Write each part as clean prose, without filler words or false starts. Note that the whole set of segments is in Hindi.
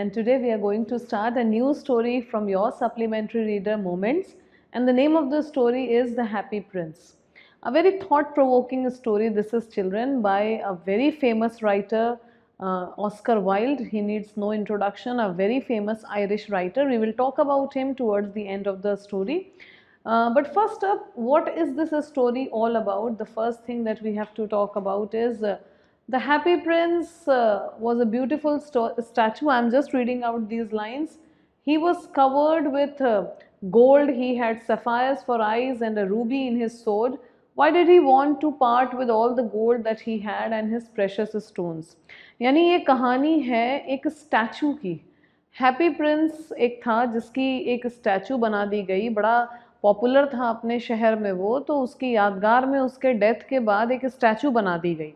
and today we are going to start a new story from your supplementary reader Moments, and the name of the story is The Happy Prince. A very thought-provoking story this is, children, by a very famous writer, Oscar Wilde. He needs no introduction, a very famous Irish writer. We will talk about him towards the end of the story. But first up, what is this story all about? The first thing that we have to talk about is the Happy Prince was a beautiful statue. I am just reading out these lines. He was covered with gold, he had sapphires for eyes and a ruby in his sword. Why did he want to part with all the gold that he had and his precious stones? यानी ये कहानी है एक स्टैचू की. हैप्पी प्रिंस एक था जिसकी एक स्टैचू बना दी गई, बड़ा पॉपुलर था अपने शहर में वो, तो उसकी यादगार में उसके डेथ के बाद एक स्टैचू बना दी गई.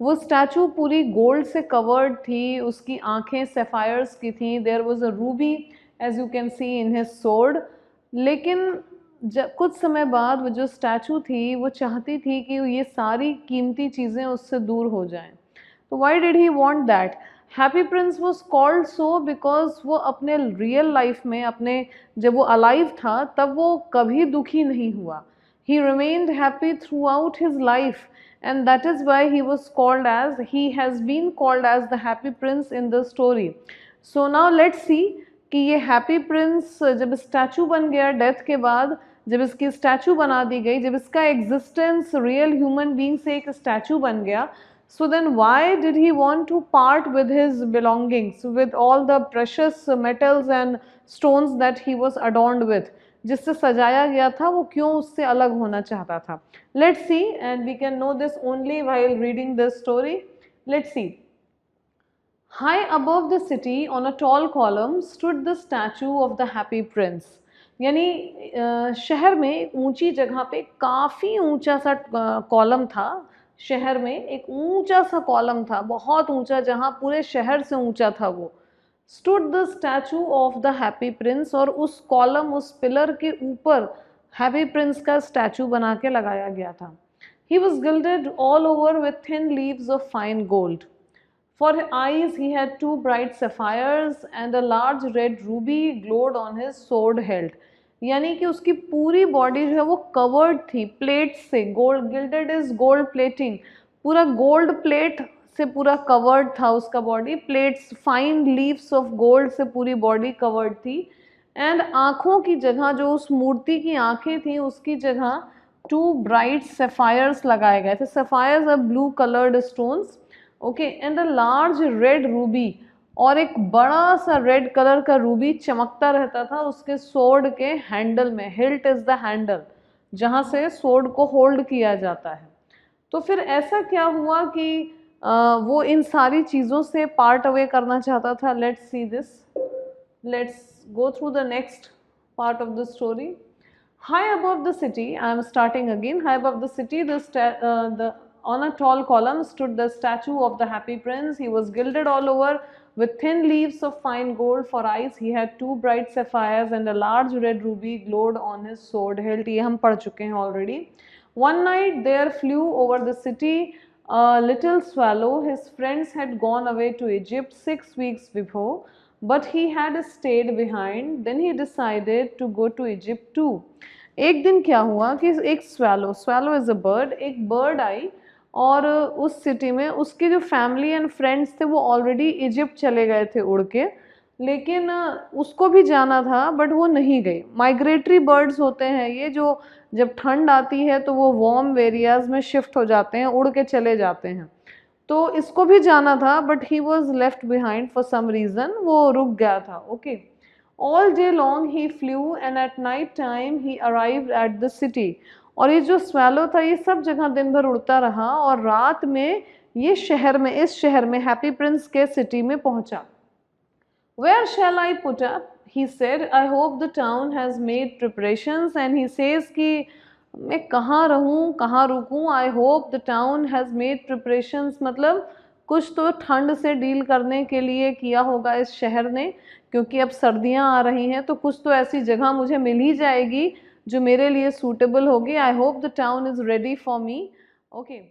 वो स्टैचू पूरी गोल्ड से कवर्ड थी, उसकी आंखें सैफायर्स की थी. There was a ruby as you can see in his sword. लेकिन कुछ समय बाद वो जो स्टैचू थी वो चाहती थी कि ये सारी कीमती चीज़ें उससे दूर हो जाएं. तो why did he want that? Happy Prince was called so because वो अपने रियल लाइफ में, अपने जब वो अलाइव था तब वो कभी दुखी नहीं हुआ. ही remained happy through out his life, and that is why he has been called as the happy prince in the story. So now let's see कि ये happy prince जब स्टैचू बन गया डेथ के बाद, जब इसकी स्टैचू बना दी गई, जब इसका एग्जिस्टेंस रियल ह्यूमन बीइंग से एक स्टैचू बन गया, so then why did he want to part with his belongings, with all the precious metals and stones that he was adorned with, जिससे सजाया गया था, वो क्यों उससे अलग होना चाहता था? Let's see, and we can know this only while reading this story. Let's see. High above the city on a tall column stood the statue of the happy prince. यानी शहर में ऊंची जगह पे काफ़ी ऊंचा सा कॉलम था. शहर में एक ऊंचा सा कॉलम था, बहुत ऊंचा, जहाँ पूरे शहर से ऊंचा था वो. Stood the statue of the happy Prince, और उस कॉलम, उस पिलर के ऊपर हैप्पी प्रिंस का स्टैचू बना के लगाया गया था. He was gilded all over with thin leaves of fine gold. For eyes he had 2 bright sapphires and a large red Ruby glowed on his sword held. यानी कि उसकी पूरी बॉडी जो है वो कवर्ड थी प्लेट्स से. Gold, gilded is gold plating, पूरा गोल्ड प्लेट से पूरा कवर्ड था उसका body. Plates, fine leaves of gold से पूरी बॉडी कवर्ड थी. एंड आँखों की जगह, जो उस मूर्ति की आँखें थी उसकी जगह 2 ब्राइट सफायर्स लगाए गए थे. Sapphires are blue coloured stones. Okay. And a large red ruby, और एक बड़ा सा रेड कलर का रूबी चमकता रहता था उसके स्वॉर्ड के हैंडल में. हिल्ट इज द हैंडल, जहाँ से स्वॉर्ड को होल्ड किया जाता है. तो फिर ऐसा क्या हुआ कि वो इन सारी चीज़ों से पार्ट अवे करना चाहता था. Let's see this. Let's go through the next part of the story. High above the city, I am starting again. High above the city, on a tall column stood the statue of the happy prince. He was gilded all over with thin leaves of fine gold for eyes. He had 2 bright sapphires and a large red ruby glowed on his sword hilt. ये हम पढ़ चुके हैं already. One night there flew over the city a little swallow. His friends had gone away to Egypt 6 weeks before, but he had stayed behind. Then he decided to go to Egypt too. एक दिन क्या हुआ कि एक swallow is a bird, एक bird आई और उस सिटी में उसके जो फैमिली एंड फ्रेंड्स थे वो ऑलरेडी इजिप्ट चले गए थे उड़ के. लेकिन उसको भी जाना था बट वो नहीं गई. माइग्रेटरी बर्ड्स होते हैं ये, जो जब ठंड आती है तो वो वार्म एरियाज में शिफ्ट हो जाते हैं, उड़ के चले जाते हैं. तो इसको भी जाना था but he was left behind for some reason, वो रुक गया था. Okay. All day long he flew and at night time he arrived at the city. और ये जो स्वैलो था ये सब जगह दिन भर उड़ता रहा और रात में ये शहर में, इस शहर में, हैप्पी प्रिंस के सिटी में पहुंचा. Where shall I put up? He said. I hope the town has made preparations. And he says कि मैं कहाँ रहूँ, कहाँ रुकूँ. I hope the town has made preparations, मतलब कुछ तो ठंड से डील करने के लिए किया होगा इस शहर ने, क्योंकि अब सर्दियाँ आ रही हैं तो कुछ तो ऐसी जगह मुझे मिल ही जाएगी जो मेरे लिए सूटेबल होगी. I hope the town is ready for me. Okay.